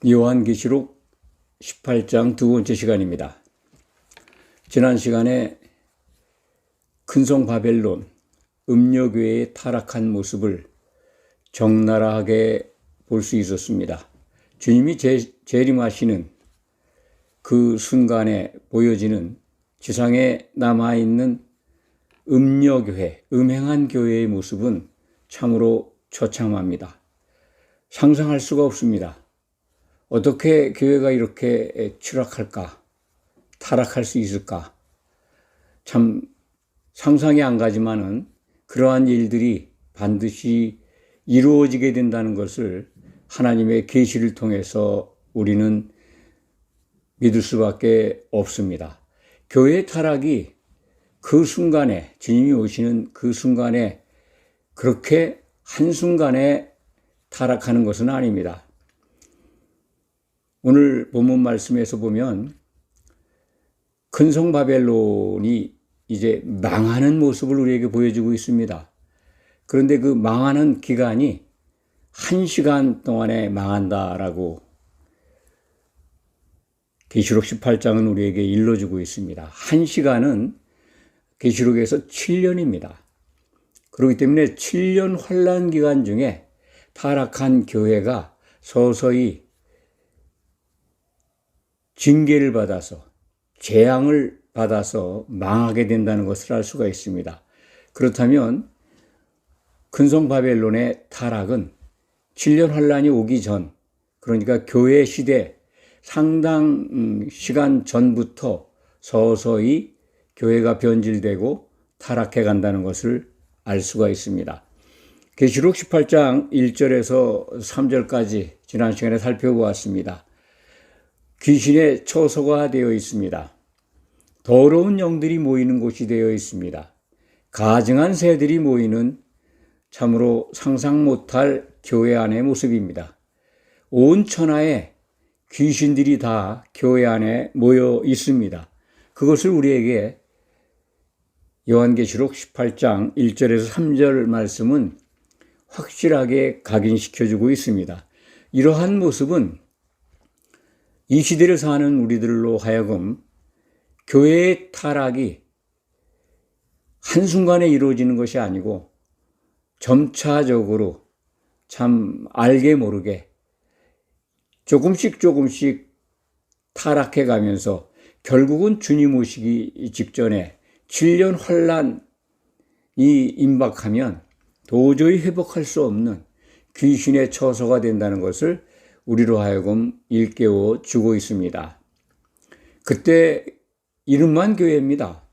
요한계시록 18장 두 번째 시간입니다. 지난 시간에 큰성 바벨론, 음녀교회의 타락한 모습을 적나라하게 볼 수 있었습니다. 주님이 재림하시는 그 순간에 보여지는 지상에 남아있는 음녀교회, 음행한 교회의 모습은 참으로 처참합니다. 상상할 수가 없습니다. 어떻게 교회가 이렇게 추락할까? 타락할 수 있을까? 참 상상이 안 가지만은 그러한 일들이 반드시 이루어지게 된다는 것을 하나님의 계시를 통해서 우리는 믿을 수밖에 없습니다. 교회의 타락이 그 순간에, 주님이 오시는 그 순간에 그렇게 한순간에 타락하는 것은 아닙니다. 오늘 본문 말씀에서 보면 큰성 바벨론이 이제 망하는 모습을 우리에게 보여주고 있습니다. 그런데 그 망하는 기간이 1시간 동안에 망한다라고 계시록 18장은 우리에게 일러주고 있습니다. 1시간은 계시록에서 7년입니다. 그렇기 때문에 7년 환란 기간 중에 타락한 교회가 서서히 징계를 받아서 재앙을 받아서 망하게 된다는 것을 알 수가 있습니다. 그렇다면 큰성 바벨론의 타락은 7년 환란이 오기 전, 그러니까 교회 시대 상당 시간 전부터 서서히 교회가 변질되고 타락해 간다는 것을 알 수가 있습니다. 계시록 18장 1절에서 3절까지 지난 시간에 살펴보았습니다. 귀신의 처소가 되어 있습니다. 더러운 영들이 모이는 곳이 되어 있습니다. 가증한 새들이 모이는 참으로 상상 못할 교회 안의 모습입니다. 온 천하에 귀신들이 다 교회 안에 모여 있습니다. 그것을 우리에게 요한계시록 18장 1절에서 3절 말씀은 확실하게 각인시켜주고 있습니다. 이러한 모습은 이 시대를 사는 우리들로 하여금 교회의 타락이 한순간에 이루어지는 것이 아니고 점차적으로 참 알게 모르게 조금씩 타락해 가면서 결국은 주님 오시기 직전에 7년 환란이 임박하면 도저히 회복할 수 없는 귀신의 처소가 된다는 것을 우리로 하여금 일깨워 주고 있습니다. 그때 이름만 교회입니다.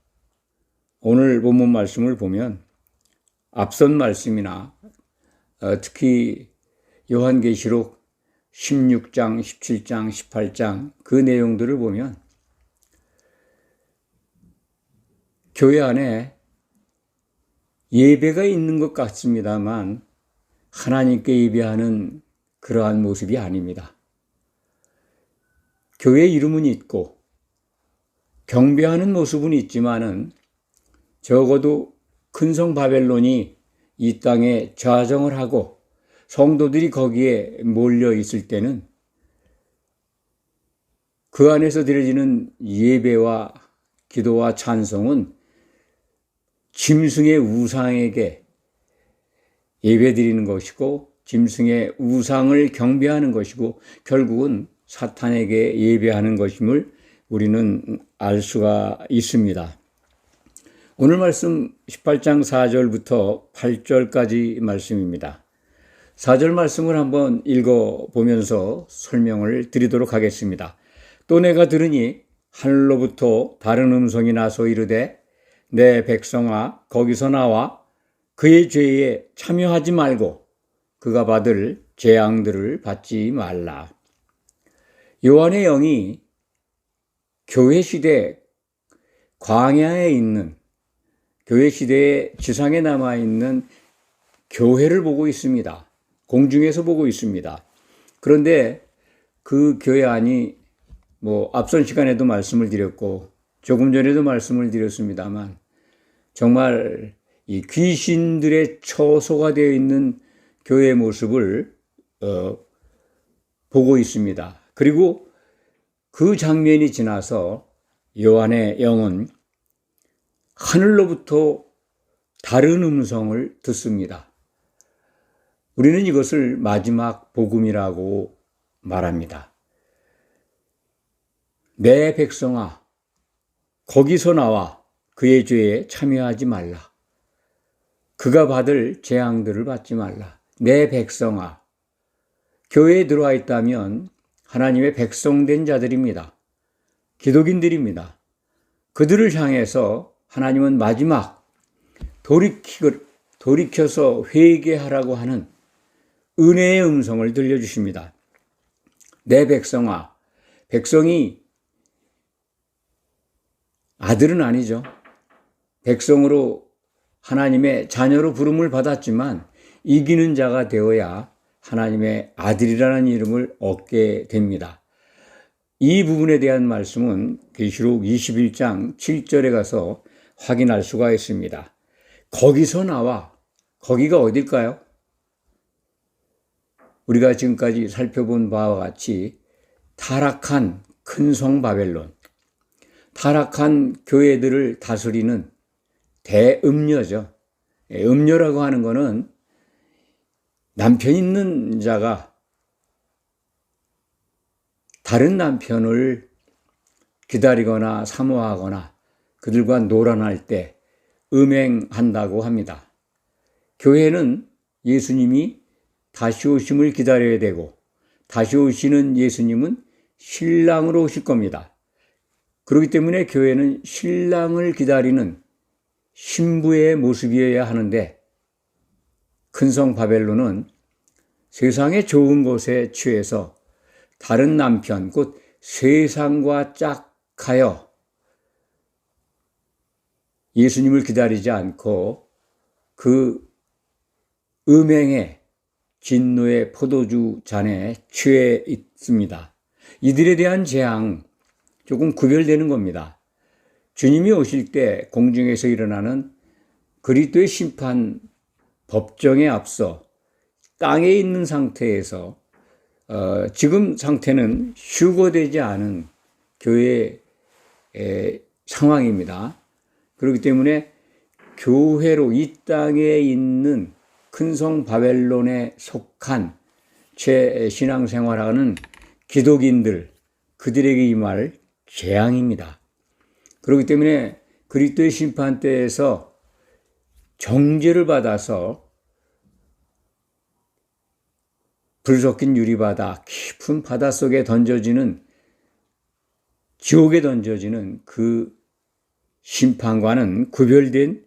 오늘 본문 말씀을 보면 앞선 말씀이나 특히 요한계시록 16장, 17장, 18장 그 내용들을 보면 교회 안에 예배가 있는 것 같습니다만 하나님께 예배하는 그러한 모습이 아닙니다. 교회 이름은 있고 경배하는 모습은 있지만은 적어도 큰성 바벨론이 이 땅에 좌정을 하고 성도들이 거기에 몰려 있을 때는 그 안에서 드려지는 예배와 기도와 찬송은 짐승의 우상에게 예배드리는 것이고 짐승의 우상을 경배하는 것이고 결국은 사탄에게 예배하는 것임을 우리는 알 수가 있습니다. 오늘 말씀 18장 4절부터 8절까지 말씀입니다. 4절 말씀을 한번 읽어보면서 설명을 드리도록 하겠습니다. 또 내가 들으니 하늘로부터 다른 음성이 나서 이르되 내 백성아 거기서 나와 그의 죄에 참여하지 말고 그가 받을 재앙들을 받지 말라. 요한의 영이 교회 시대 광야에 있는 교회 시대의 지상에 남아있는 교회를 보고 있습니다. 공중에서 보고 있습니다. 그런데 그 교회 안이 앞선 시간에도 말씀을 드렸고 조금 전에도 말씀을 드렸습니다만 정말 이 귀신들의 처소가 되어 있는 교회의 모습을 보고 있습니다. 그리고 그 장면이 지나서 요한의 영은 하늘로부터 다른 음성을 듣습니다. 우리는 이것을 마지막 복음이라고 말합니다. 내 백성아, 거기서 나와 그의 죄에 참여하지 말라. 그가 받을 재앙들을 받지 말라. 내 백성아. 교회에 들어와 있다면 하나님의 백성된 자들입니다. 기독인들입니다. 그들을 향해서 하나님은 마지막 돌이켜서 회개하라고 하는 은혜의 음성을 들려주십니다. 내 백성아. 백성이 아들은 아니죠. 백성으로 하나님의 자녀로 부름을 받았지만 이기는 자가 되어야 하나님의 아들이라는 이름을 얻게 됩니다. 이 부분에 대한 말씀은 계시록 21장 7절에 가서 확인할 수가 있습니다. 거기서 나와, 거기가 어딜까요? 우리가 지금까지 살펴본 바와 같이 타락한 큰 성 바벨론, 타락한 교회들을 다스리는 대음녀죠. 음녀라고 하는 것은 남편 있는 자가 다른 남편을 기다리거나 사모하거나 그들과 노란할 때 음행한다고 합니다. 교회는 예수님이 다시 오심을 기다려야 되고 다시 오시는 예수님은 신랑으로 오실 겁니다. 그렇기 때문에 교회는 신랑을 기다리는 신부의 모습이어야 하는데 큰 성 바벨론은 세상의 좋은 것에 취해서 다른 남편, 곧 세상과 짝하여 예수님을 기다리지 않고 그 음행의 진노의 포도주 잔에 취해 있습니다. 이들에 대한 재앙 조금 구별되는 겁니다. 주님이 오실 때 공중에서 일어나는 그리스도의 심판 법정에 앞서 땅에 있는 상태에서 지금 상태는 휴거되지 않은 교회의 상황입니다. 그렇기 때문에 교회로 이 땅에 있는 큰성 바벨론에 속한 제 신앙생활하는 기독인들, 그들에게 임할 재앙입니다. 그렇기 때문에 그리스도의 심판 때에서 정죄를 받아서 불 섞인 유리바다, 깊은 바닷속에 던져지는, 지옥에 던져지는 그 심판과는 구별된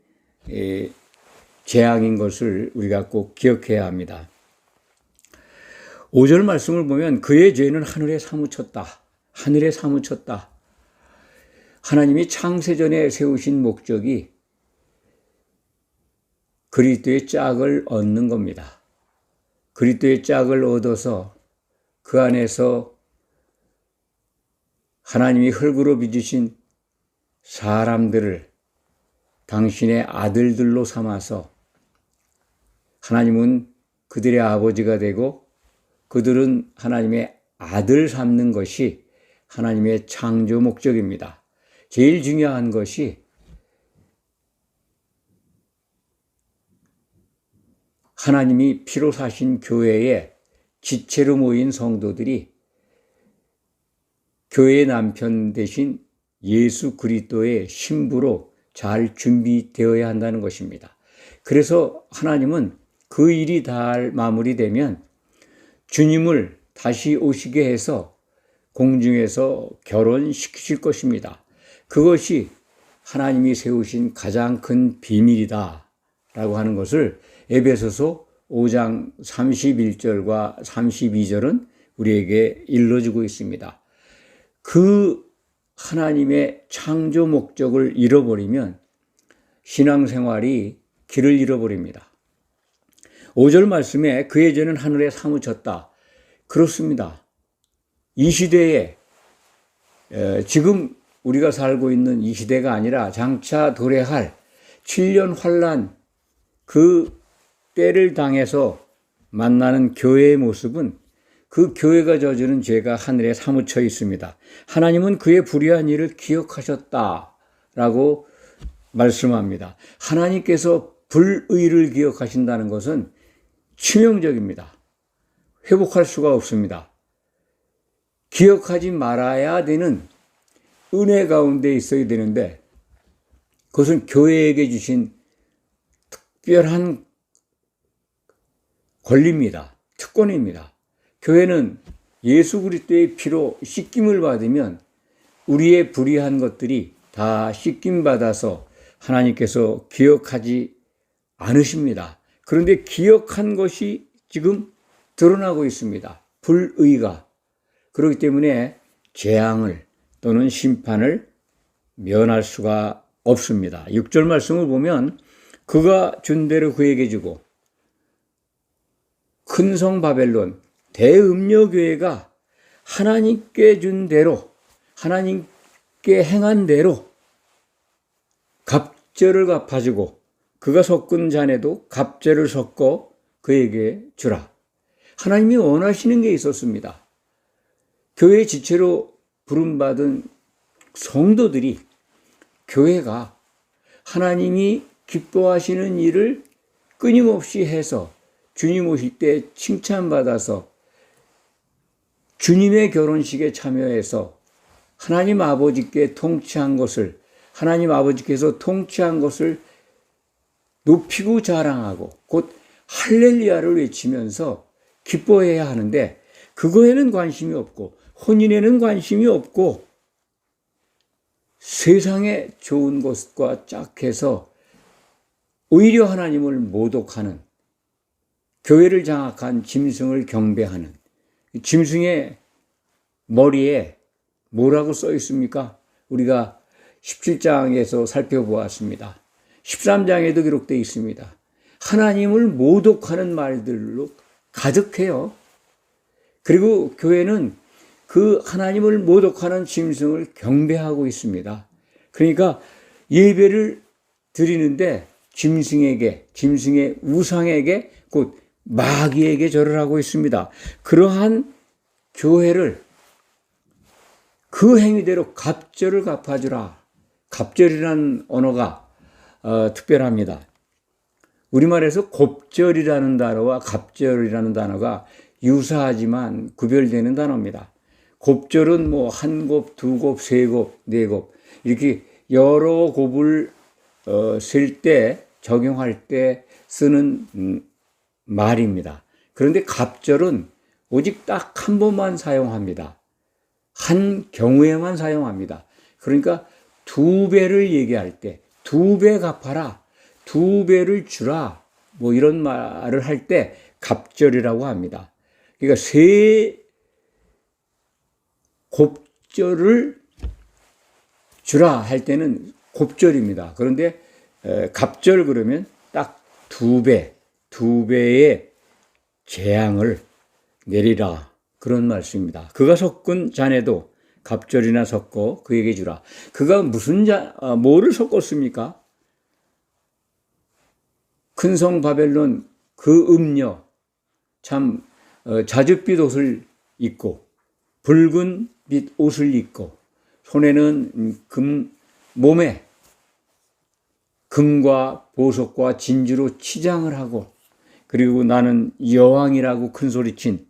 재앙인 것을 우리가 꼭 기억해야 합니다. 5절 말씀을 보면 그의 죄는 하늘에 사무쳤다. 하늘에 사무쳤다. 하나님이 창세전에 세우신 목적이 그리스도의 짝을 얻는 겁니다. 그리스도의 짝을 얻어서 그 안에서 하나님이 흙으로 빚으신 사람들을 당신의 아들들로 삼아서 하나님은 그들의 아버지가 되고 그들은 하나님의 아들 삼는 것이 하나님의 창조 목적입니다. 제일 중요한 것이 하나님이 피로 사신 교회에 지체로 모인 성도들이 교회의 남편 대신 예수 그리스도의 신부로 잘 준비되어야 한다는 것입니다. 그래서 하나님은 그 일이 다 마무리되면 주님을 다시 오시게 해서 공중에서 결혼시키실 것입니다. 그것이 하나님이 세우신 가장 큰 비밀이다 라고 하는 것을 에베소서 5장 31절과 32절은 우리에게 일러주고 있습니다. 그 하나님의 창조 목적을 잃어버리면 신앙생활이 길을 잃어버립니다. 5절 말씀에 그의 죄는 하늘에 사무쳤다. 그렇습니다. 이 시대에 지금 우리가 살고 있는 이 시대가 아니라 장차 도래할 7년 환란 그 때를 당해서 만나는 교회의 모습은 그 교회가 저지른 죄가 하늘에 사무쳐 있습니다. 하나님은 그의 불의한 일을 기억하셨다라고 말씀합니다. 하나님께서 불의를 기억하신다는 것은 치명적입니다. 회복할 수가 없습니다. 기억하지 말아야 되는 은혜 가운데 있어야 되는데 그것은 교회에게 주신 특별한 권리입니다. 특권입니다. 교회는 예수 그리스도의 피로 씻김을 받으면 우리의 불의한 것들이 다 씻김 받아서 하나님께서 기억하지 않으십니다. 그런데 기억한 것이 지금 드러나고 있습니다. 불의가. 그렇기 때문에 재앙을 또는 심판을 면할 수가 없습니다. 6절 말씀을 보면 그가 준 대로 그에게 주고 큰 성 바벨론 대음녀교회가 하나님께 준 대로 하나님께 행한 대로 갑절을 갚아주고 그가 섞은 잔에도 갑절을 섞어 그에게 주라. 하나님이 원하시는 게 있었습니다. 교회 지체로 부름받은 성도들이 교회가 하나님이 기뻐하시는 일을 끊임없이 해서 주님 오실 때 칭찬받아서 주님의 결혼식에 참여해서 하나님 아버지께 통치한 것을 하나님 아버지께서 통치한 것을 높이고 자랑하고 곧 할렐루야를 외치면서 기뻐해야 하는데 그거에는 관심이 없고 혼인에는 관심이 없고 세상의 좋은 것과 짝해서 오히려 하나님을 모독하는 교회를 장악한 짐승을 경배하는 짐승의 머리에 뭐라고 써 있습니까? 우리가 17장에서 살펴보았습니다. 13장에도 기록되어 있습니다. 하나님을 모독하는 말들로 가득해요. 그리고 교회는 그 하나님을 모독하는 짐승을 경배하고 있습니다. 그러니까 예배를 드리는데 짐승의 우상에게 곧 마귀에게 절을 하고 있습니다. 그러한 교회를 그 행위대로 갑절을 갚아주라. 갑절이라는 언어가 특별합니다. 우리말에서 곱절이라는 단어와 갑절이라는 단어가 유사하지만 구별되는 단어입니다. 곱절은 뭐 한 곱, 두 곱, 세 곱, 네 곱 이렇게 여러 곱을 셀 때 적용할 때 쓰는 말입니다. 그런데 갑절은 오직 딱 한 번만 사용합니다. 한 경우에만 사용합니다. 그러니까 두 배를 얘기할 때 두 배 갚아라, 두 배를 주라 뭐 이런 말을 할 때 갑절이라고 합니다. 그러니까 세 곱절을 주라 할 때는 곱절입니다. 그런데 갑절 그러면 딱 두 배의 재앙을 내리라 그런 말씀입니다. 그가 섞은 잔에도 갑절이나 섞어 그에게 주라. 그가 뭐를 섞었습니까? 큰 성 바벨론 그 음녀 참 자줏빛 옷을 입고 붉은 빛 옷을 입고 손에는 몸에 금과 보석과 진주로 치장을 하고 그리고 나는 여왕이라고 큰소리친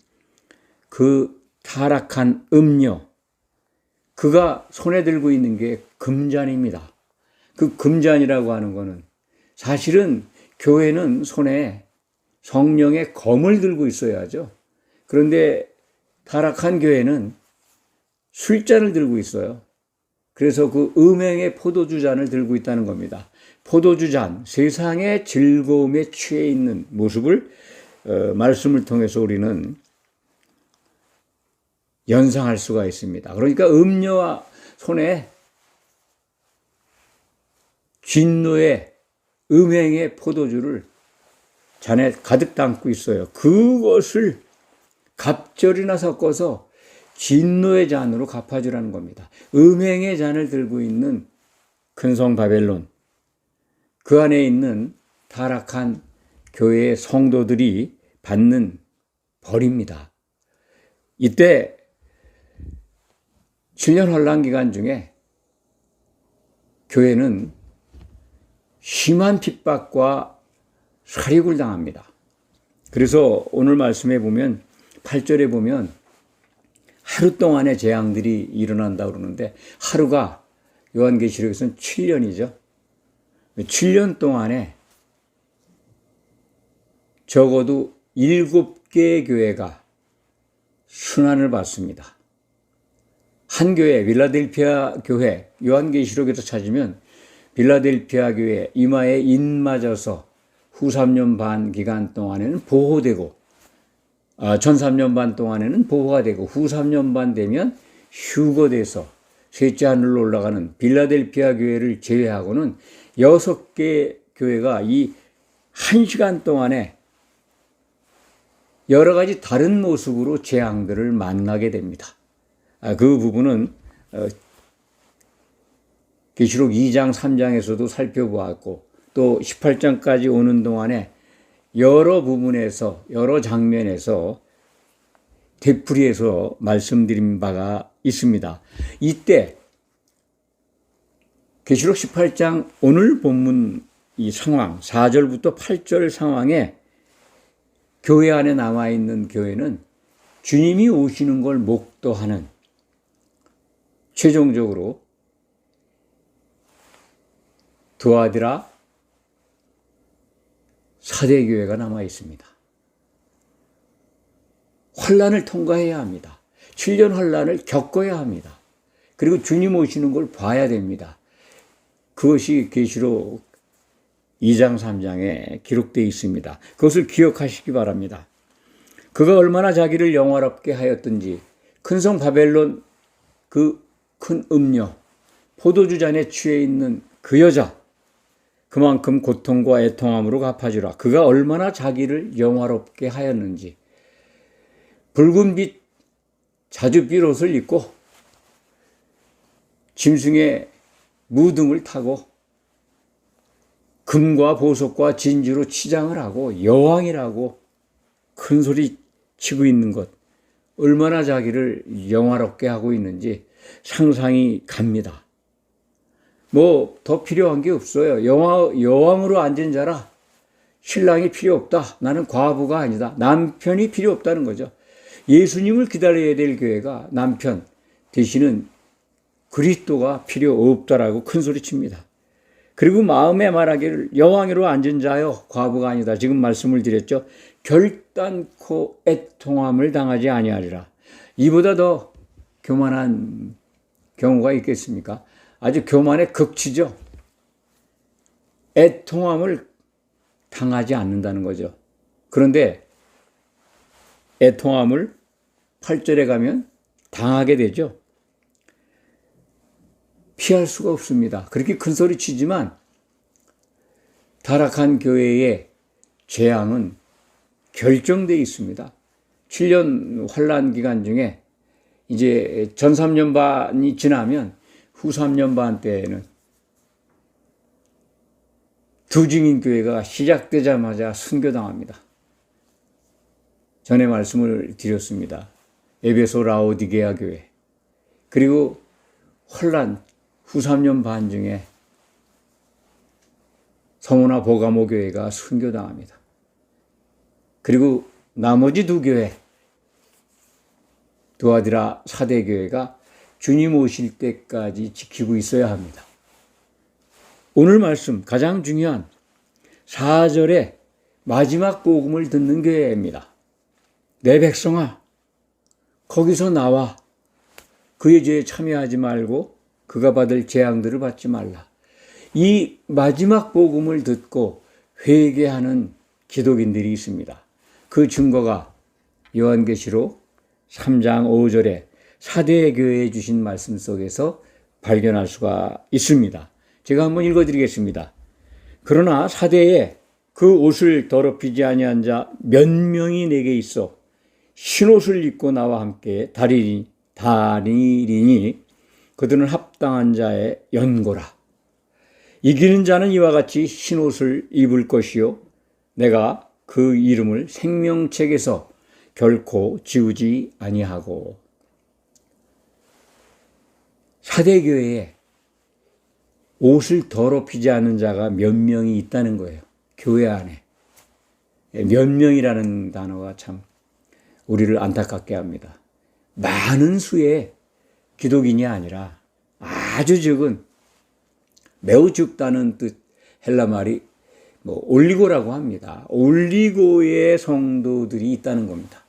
그 타락한 음녀 그가 손에 들고 있는 게 금잔입니다. 그 금잔이라고 하는 거는 사실은 교회는 손에 성령의 검을 들고 있어야죠. 그런데 타락한 교회는 술잔을 들고 있어요. 그래서 그 음행의 포도주 잔을 들고 있다는 겁니다. 포도주 잔, 세상의 즐거움에 취해 있는 모습을 말씀을 통해서 우리는 연상할 수가 있습니다. 그러니까 음녀와 손에 진노의 음행의 포도주를 잔에 가득 담고 있어요. 그것을 갑절이나 섞어서 진노의 잔으로 갚아주라는 겁니다. 음행의 잔을 들고 있는 큰 성 바벨론, 그 안에 있는 타락한 교회의 성도들이 받는 벌입니다. 이때 7년 환란 기간 중에 교회는 심한 핍박과 살육을 당합니다. 그래서 오늘 말씀에 보면 8절에 보면 하루 동안의 재앙들이 일어난다 그러는데 하루가 요한계시록에서는 7년이죠. 7년 동안에 적어도 7개의 교회가 순환을 받습니다. 한 교회, 빌라델피아 교회, 요한계시록에서 찾으면 빌라델피아 교회 이마에 인 맞아서 후 3년 반 기간 동안에는 보호되고 전 3년 반 동안에는 보호가 되고 후 3년 반 되면 휴거돼서 셋째 하늘로 올라가는 빌라델피아 교회를 제외하고는 6개 교회가 이 1시간 동안에 여러 가지 다른 모습으로 재앙들을 만나게 됩니다. 그 부분은 계시록 2장, 3장에서도 살펴보았고 또 18장까지 오는 동안에 여러 부분에서 여러 장면에서 되풀이해서 말씀드린 바가 있습니다. 이때 계시록 18장 오늘 본문 이 상황 4절부터 8절 상황에 교회 안에 남아있는 교회는 주님이 오시는 걸 목도하는 최종적으로 두아디라 사대교회가 남아있습니다. 환란을 통과해야 합니다. 7년 환란을 겪어야 합니다. 그리고 주님 오시는 걸 봐야 됩니다. 그것이 계시록 2장 3장에 기록되어 있습니다. 그것을 기억하시기 바랍니다. 그가 얼마나 자기를 영화롭게 하였든지 큰 성 바벨론 그 큰 음녀 포도주 잔에 취해 있는 그 여자 그만큼 고통과 애통함으로 갚아주라. 그가 얼마나 자기를 영화롭게 하였는지 붉은 빛 자줏빛 옷을 입고 짐승의 무등을 타고 금과 보석과 진주로 치장을 하고 여왕이라고 큰 소리 치고 있는 것 얼마나 자기를 영화롭게 하고 있는지 상상이 갑니다. 뭐 더 필요한 게 없어요. 여왕으로 앉은 자라 신랑이 필요 없다. 나는 과부가 아니다. 남편이 필요 없다는 거죠. 예수님을 기다려야 될 교회가 남편 대신은 그리스도가 필요 없다라고 큰 소리 칩니다. 그리고 마음에 말하기를 여왕으로 앉은 자여 과부가 아니다. 지금 말씀을 드렸죠. 결단코 애통함을 당하지 아니하리라. 이보다 더 교만한 경우가 있겠습니까? 아주 교만의 극치죠. 애통함을 당하지 않는다는 거죠. 그런데 애통함을 8절에 가면 당하게 되죠. 피할 수가 없습니다. 그렇게 큰 소리 치지만 타락한 교회의 재앙은 결정되어 있습니다. 7년 환란 기간 중에 이제 전 3년 반이 지나면 후 3년 반 때에는 두 증인 교회가 시작되자마자 순교당합니다. 전에 말씀을 드렸습니다. 에베소 라오디게아 교회 그리고 환란 후 3년 반 중에 서모나 보가모 교회가 순교당합니다. 그리고 나머지 두 교회 두아디라 사대교회가 주님 오실 때까지 지키고 있어야 합니다. 오늘 말씀 가장 중요한 4절의 마지막 복음을 듣는 교회입니다. 내 백성아 거기서 나와 그의 죄에 참여하지 말고 그가 받을 재앙들을 받지 말라. 이 마지막 복음을 듣고 회개하는 기독인들이 있습니다. 그 증거가 요한계시록 3장 5절에 사대교회에 주신 말씀 속에서 발견할 수가 있습니다. 제가 한번 읽어드리겠습니다. 그러나 사대에 그 옷을 더럽히지 아니한 자 몇 명이 내게 있어 흰옷을 입고 나와 함께 다니리니 그들은 합당한 자의 연고라. 이기는 자는 이와 같이 흰옷을 입을 것이요 내가 그 이름을 생명책에서 결코 지우지 아니하고. 사대교회에 옷을 더럽히지 않은 자가 몇 명이 있다는 거예요. 교회 안에. 몇 명이라는 단어가 참 우리를 안타깝게 합니다. 많은 수의 기독인이 아니라 아주 적은, 매우 적다는 뜻 헬라 말이 올리고라고 합니다. 올리고의 성도들이 있다는 겁니다.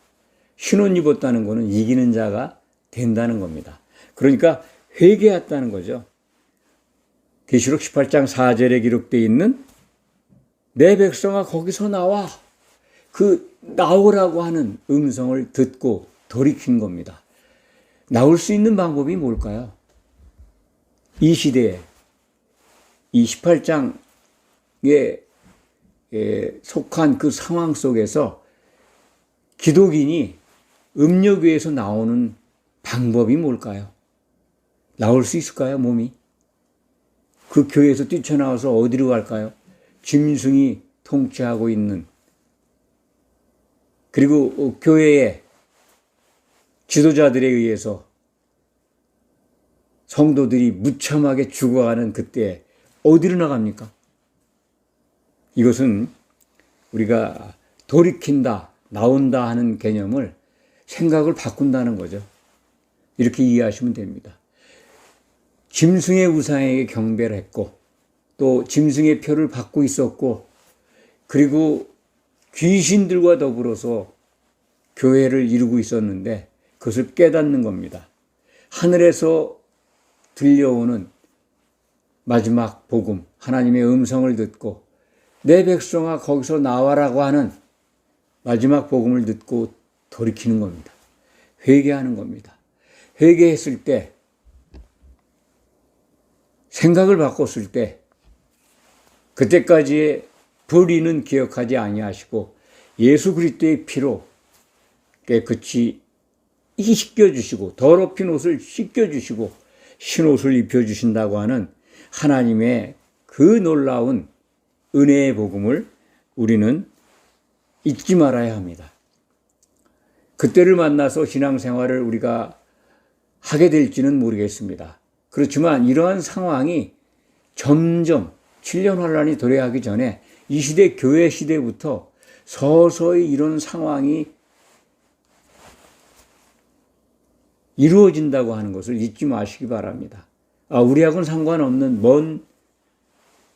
신혼 입었다는 것은 이기는 자가 된다는 겁니다. 그러니까 회개했다는 거죠. 계시록 18장 4절에 기록되어 있는 내 백성아 거기서 나와, 그 나오라고 하는 음성을 듣고 돌이킨 겁니다. 나올 수 있는 방법이 뭘까요? 이 시대에 이 18장에 속한 그 상황 속에서 기독인이 음력교에서 나오는 방법이 뭘까요? 나올 수 있을까요, 몸이? 그 교회에서 뛰쳐나와서 어디로 갈까요? 짐승이 통치하고 있는, 그리고 교회의 지도자들에 의해서 성도들이 무참하게 죽어가는 그때 어디로 나갑니까? 이것은 우리가 돌이킨다, 나온다 하는 개념을, 생각을 바꾼다는 거죠. 이렇게 이해하시면 됩니다. 짐승의 우상에게 경배를 했고, 또 짐승의 표를 받고 있었고, 그리고 귀신들과 더불어서 교회를 이루고 있었는데 그것을 깨닫는 겁니다. 하늘에서 들려오는 마지막 복음, 하나님의 음성을 듣고 내 백성아 거기서 나와라고 하는 마지막 복음을 듣고 돌이키는 겁니다. 회개하는 겁니다. 회개했을 때, 생각을 바꿨을 때, 그때까지의 불의는 기억하지 아니하시고 예수 그리스도의 피로 깨끗이 씻겨주시고 더럽힌 옷을 씻겨주시고 신옷을 입혀주신다고 하는 하나님의 그 놀라운 은혜의 복음을 우리는 잊지 말아야 합니다. 그때를 만나서 신앙생활을 우리가 하게 될지는 모르겠습니다. 그렇지만 이러한 상황이 점점 7년 환란이 도래하기 전에 이 시대, 교회 시대부터 서서히 이런 상황이 이루어진다고 하는 것을 잊지 마시기 바랍니다. 우리하고는 상관없는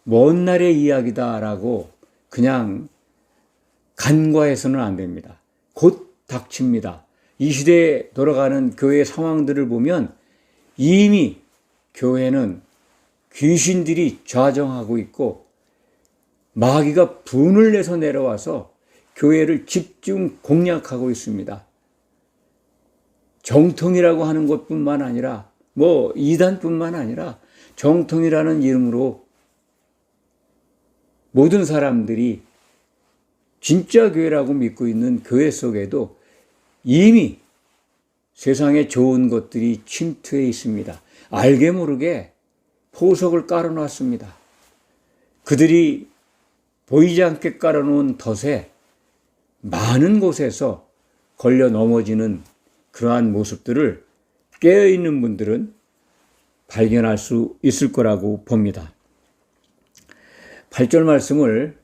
먼 날의 이야기다라고 그냥 간과해서는 안 됩니다. 곧 닥칩니다. 이 시대에 돌아가는 교회의 상황들을 보면 이미 교회는 귀신들이 좌정하고 있고 마귀가 분을 내서 내려와서 교회를 집중 공략하고 있습니다. 정통이라고 하는 것뿐만 아니라 이단뿐만 아니라 정통이라는 이름으로 모든 사람들이 진짜 교회라고 믿고 있는 교회 속에도 이미 세상에 좋은 것들이 침투해 있습니다. 알게 모르게 포석을 깔아놨습니다. 그들이 보이지 않게 깔아놓은 덫에 많은 곳에서 걸려 넘어지는 그러한 모습들을 깨어있는 분들은 발견할 수 있을 거라고 봅니다. 8절 말씀을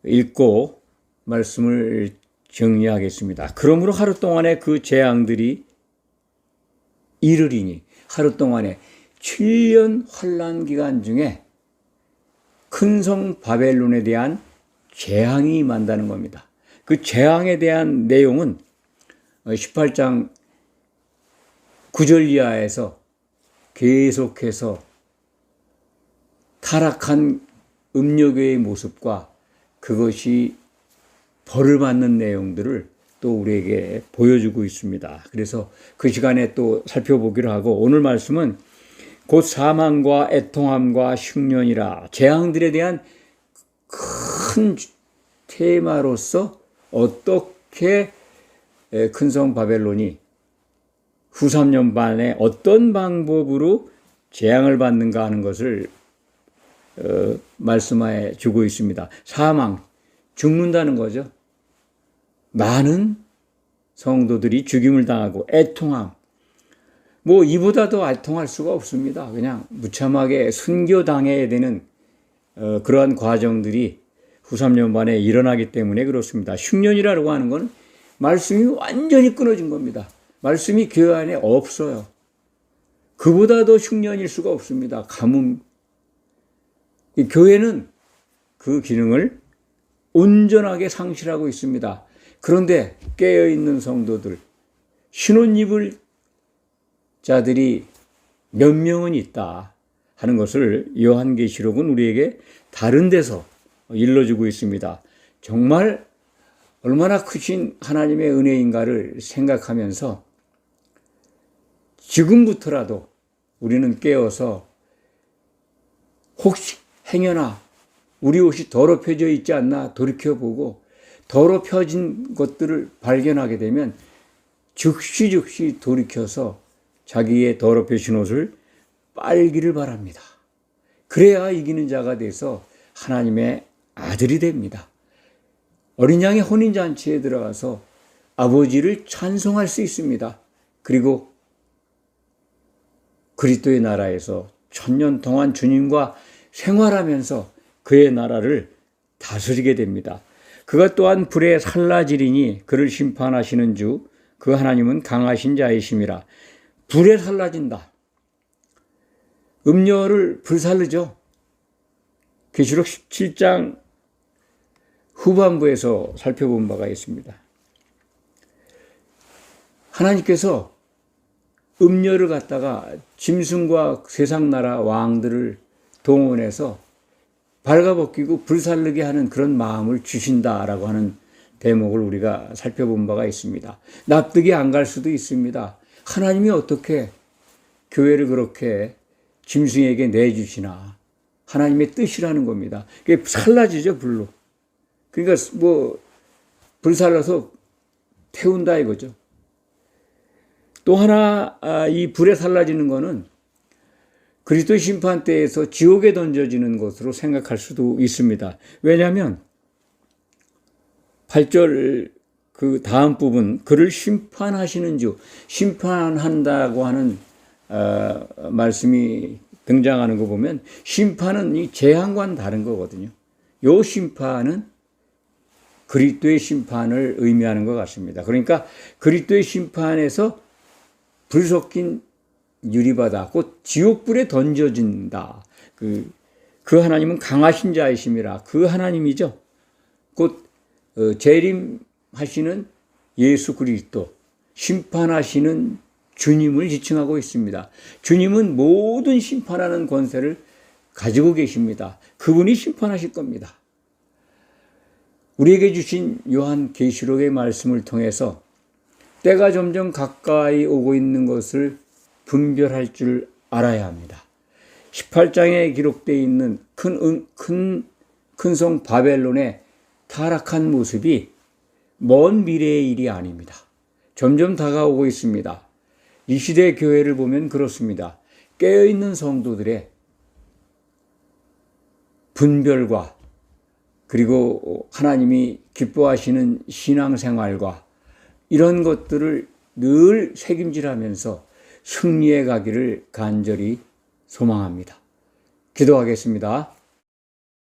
읽고 말씀을 정리하겠습니다. 그러므로 하루 동안에 그 재앙들이 이르리니, 하루 동안에 7년 환란 기간 중에 큰 성 바벨론에 대한 재앙이 임한다는 겁니다. 그 재앙에 대한 내용은 18장 9절 이하에서 계속해서 타락한 음료교의 모습과 그것이 벌을 받는 내용들을 또 우리에게 보여주고 있습니다. 그래서 그 시간에 또 살펴보기로 하고, 오늘 말씀은 곧 사망과 애통함과 흉년이라, 재앙들에 대한 큰 테마로서 어떻게 큰 성 바벨론이 후 3년 반에 어떤 방법으로 재앙을 받는가 하는 것을 말씀해 주고 있습니다. 사망, 죽는다는 거죠. 많은 성도들이 죽임을 당하고 애통함. 뭐 이보다 더 애통할 수가 없습니다. 그냥 무참하게 순교당해야 되는 그러한 과정들이 후 3년 만에 일어나기 때문에 그렇습니다. 흉년이라고 하는 건 말씀이 완전히 끊어진 겁니다. 말씀이 교회 안에 없어요. 그보다 더 흉년일 수가 없습니다. 가뭄. 이 교회는 그 기능을 온전하게 상실하고 있습니다. 그런데 깨어있는 성도들, 신혼입을 자들이 몇 명은 있다 하는 것을 요한계시록은 우리에게 다른 데서 일러주고 있습니다. 정말 얼마나 크신 하나님의 은혜인가를 생각하면서 지금부터라도 우리는 깨어서 혹시 행여나 우리 옷이 더럽혀져 있지 않나 돌이켜보고 더럽혀진 것들을 발견하게 되면 즉시 돌이켜서 자기의 더럽혀진 옷을 빨기를 바랍니다. 그래야 이기는 자가 돼서 하나님의 아들이 됩니다. 어린 양의 혼인잔치에 들어가서 아버지를 찬송할 수 있습니다. 그리고 그리스도의 나라에서 1000년 동안 주님과 생활하면서 그의 나라를 다스리게 됩니다. 그가 또한 불에 살라지리니 그를 심판하시는 주 그 하나님은 강하신 자이심이라. 불에 살라진다. 음녀를 불살르죠. 계시록 17장 후반부에서 살펴본 바가 있습니다. 하나님께서 음녀를 갖다가 짐승과 세상 나라 왕들을 동원해서 발가벗기고 불살르게 하는 그런 마음을 주신다라고 하는 대목을 우리가 살펴본 바가 있습니다. 납득이 안 갈 수도 있습니다. 하나님이 어떻게 교회를 그렇게 짐승에게 내주시나. 하나님의 뜻이라는 겁니다. 그게 살라지죠, 불로. 그러니까 뭐 불살라서 태운다 이거죠. 또 하나 이 불에 살라지는 거는 그리스도 심판 때에서 지옥에 던져지는 것으로 생각할 수도 있습니다. 왜냐하면 8절 그 다음 부분 그를 심판하시는 주, 심판한다고 하는 말씀이 등장하는 거 보면 심판은 이 재앙과는 다른 거거든요. 요 심판은 그리스도의 심판을 의미하는 것 같습니다. 그러니까 그리스도의 심판에서 불 섞인 유리바다, 곧 지옥불에 던져진다. 그 하나님은 강하신 자이심이라. 그 하나님이죠. 곧 재림하시는 예수 그리스도, 심판하시는 주님을 지칭하고 있습니다. 주님은 모든 심판하는 권세를 가지고 계십니다. 그분이 심판하실 겁니다. 우리에게 주신 요한계시록의 말씀을 통해서 때가 점점 가까이 오고 있는 것을 분별할 줄 알아야 합니다. 18장에 기록되어 있는 큰 성 바벨론의 타락한 모습이 먼 미래의 일이 아닙니다. 점점 다가오고 있습니다. 이 시대 교회를 보면 그렇습니다. 깨어있는 성도들의 분별과 그리고 하나님이 기뻐하시는 신앙생활과 이런 것들을 늘 책임질하면서 승리해 가기를 간절히 소망합니다. 기도하겠습니다.